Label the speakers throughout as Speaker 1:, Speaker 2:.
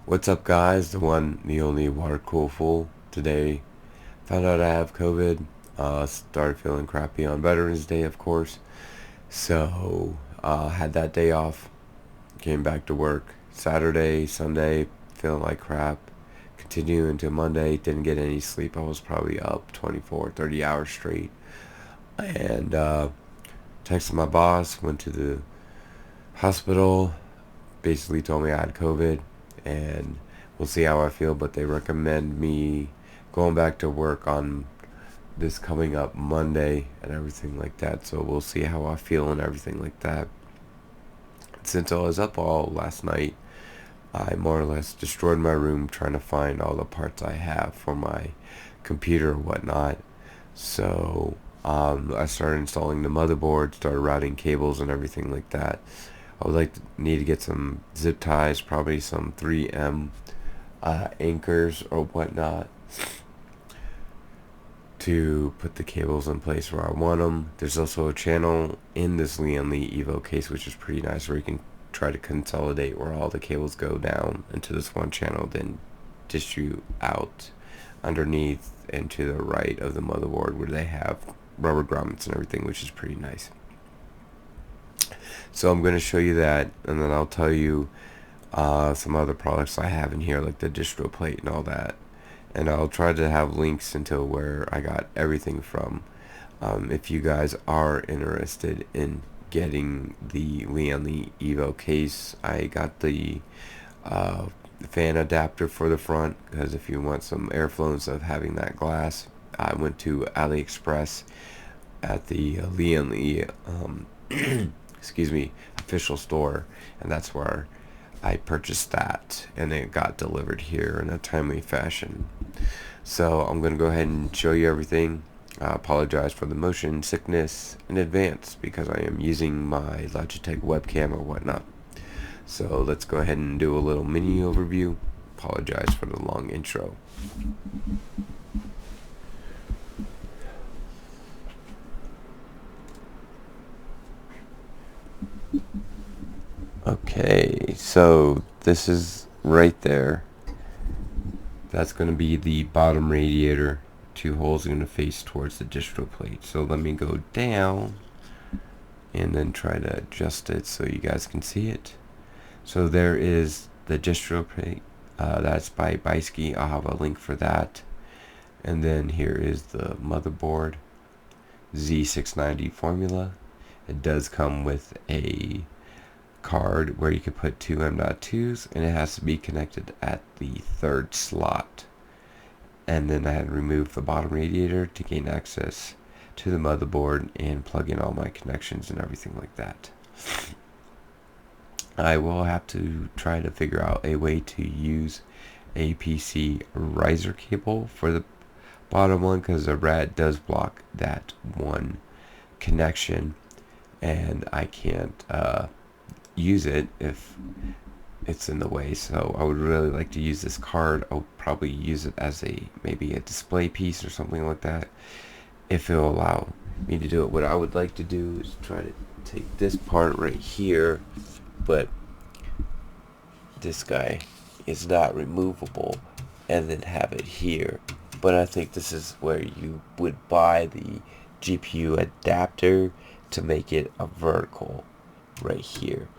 Speaker 1: What's up, guys? The one, the only water cool fool. Today, found out I have COVID. Started feeling crappy on Veterans Day, of course. So, had that day off. Came back to work Saturday, Sunday, feeling like crap. Continuing to Monday, didn't get any sleep. I was probably up 24, 30 hours straight. And texted my boss, went to the hospital, basically told me I had COVID, and we'll see how I feel, but they recommend me going back to work on this coming up Monday and everything like that. So we'll see how I feel and everything like that. Since I was up all last night, I more or less destroyed my room trying to find all the parts I have for my computer and whatnot. So I started installing the motherboard, started routing cables and everything like that. I would need to get some zip ties, probably some 3M anchors or whatnot to put the cables in place where I want them. There's also a channel in this Lian Evo case, which is pretty nice, where you can try to consolidate where all the cables go down into this one channel, then distribute out underneath and to the right of the motherboard where they have rubber grommets and everything, which is pretty nice. So I'm going to show you that, and then I'll tell you some other products I have in here, like the distro plate and all that. And I'll try to have links into where I got everything from. If you guys are interested in getting the Lian Evo case, I got the fan adapter for the front, because if you want some airflow instead of having that glass, I went to AliExpress at the Lian excuse me, official store, and that's where I purchased that, and it got delivered here in a timely fashion. So I'm going to go ahead and show you everything. I apologize for the motion sickness in advance because I am using my Logitech webcam or whatnot. So let's go ahead and do a little mini overview. Apologize for the long intro. Okay, so this is right there. That's going to be the bottom radiator. Two holes are going to face towards the distro plate. So let me go down and then try to adjust it so you guys can see it. So there is the distro plate. That's by Bykski. I'll have a link for that. And then here is the motherboard, Z690 formula. It does come with a card where you can put two M.2s, and it has to be connected at the third slot. And then I had to remove the bottom radiator to gain access to the motherboard and plug in all my connections and everything like that. I will have to try to figure out a way to use a PC riser cable for the bottom one, because the RAD does block that one connection, and I can't use it if it's in the way. So I would really like to use this card. I'll probably use it as maybe a display piece or something like that, if it'll allow me to do it. What I would like to do is try to take this part right here, but this guy is not removable, and then have it here. But I think this is where you would buy the GPU adapter to make it a vertical right here.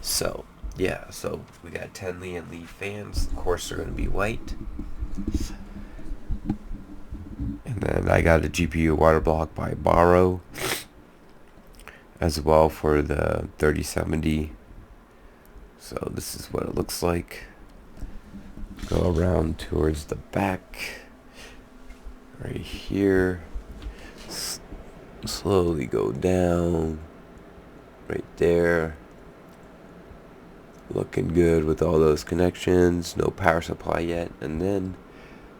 Speaker 1: So yeah, so we got 10 Lian fans. Of course they're going to be white. And then I got a GPU water block by Borrow as well for the 3070. So this is what it looks like. Go around towards the back right here. Slowly go down right there. Looking good with all those connections. No power supply yet. And then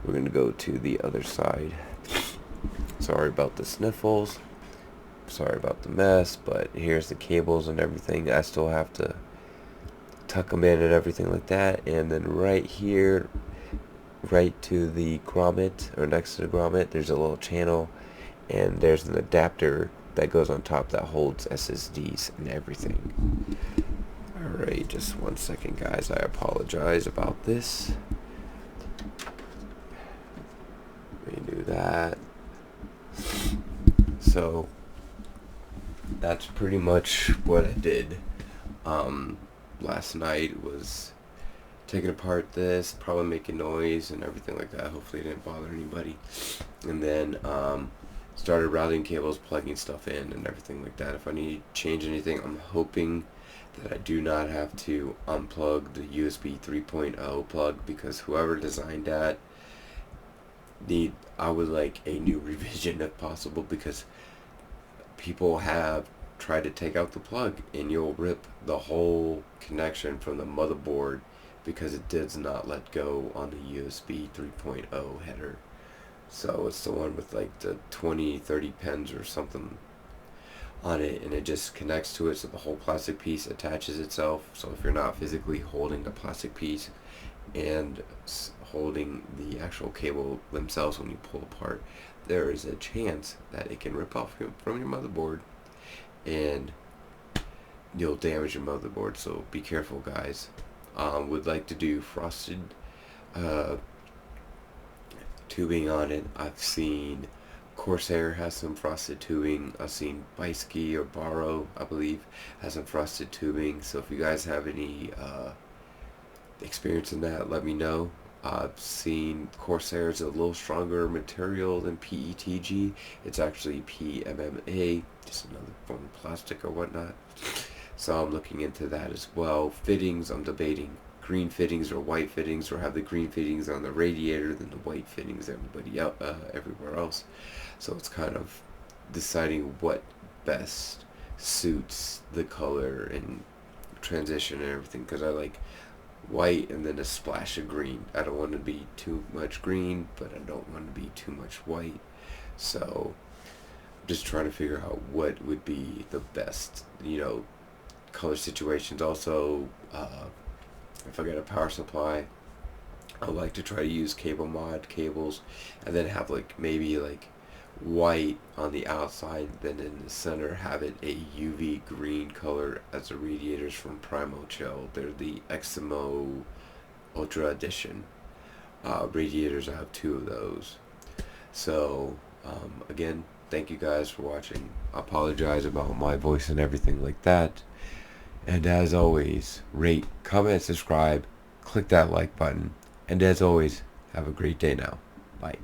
Speaker 1: we're going to go to the other side. Sorry about the sniffles. Sorry about the mess, but here's the cables and everything. I still have to tuck them in and everything like that. And then right here, right to the grommet, or next to the grommet, there's a little channel, and there's an adapter that goes on top that holds SSDs and everything. Alright, just 1 second, guys. I apologize about this. Let me do that. So that's pretty much what I did last night, was taking apart this, probably making noise and everything like that. Hopefully it didn't bother anybody. And then started routing cables, plugging stuff in and everything like that. If I need to change anything, I'm hoping that I do not have to unplug the USB 3.0 plug, because whoever designed that I would like a new revision if possible, because people have tried to take out the plug and you'll rip the whole connection from the motherboard because it does not let go on the USB 3.0 header. So it's the one with like the 20-30 pins or something on it, and it just connects to it, so the whole plastic piece attaches itself. So if you're not physically holding the plastic piece and holding the actual cable themselves when you pull apart, there is a chance that it can rip off from your motherboard and you'll damage your motherboard. So be careful, guys. Would like to do frosted tubing on it. I've seen Corsair has some frosted tubing. I've seen Bykski or Borrow, I believe, has some frosted tubing. So if you guys have any experience in that, let me know. I've seen Corsair is a little stronger material than PETG. It's actually PMMA, just another form of plastic or whatnot. So I'm looking into that as well. Fittings, I'm debating green fittings or white fittings, or have the green fittings on the radiator than the white fittings everywhere else. So it's kind of deciding what best suits the color and transition and everything, because I like white and then a splash of green. I don't want to be too much green, but I don't want to be too much white. So I'm just trying to figure out what would be the best, color situations. Also, if I get a power supply, I like to try to use cable mod cables, and then have maybe white on the outside, then in the center have it a UV green color, as the radiators from Primo Chill. They're the Eximo Ultra Edition radiators. I have 2 of those. So again, thank you guys for watching. I apologize about my voice and everything like that. And as always, rate, comment, subscribe, click that like button. And as always, have a great day now. Bye.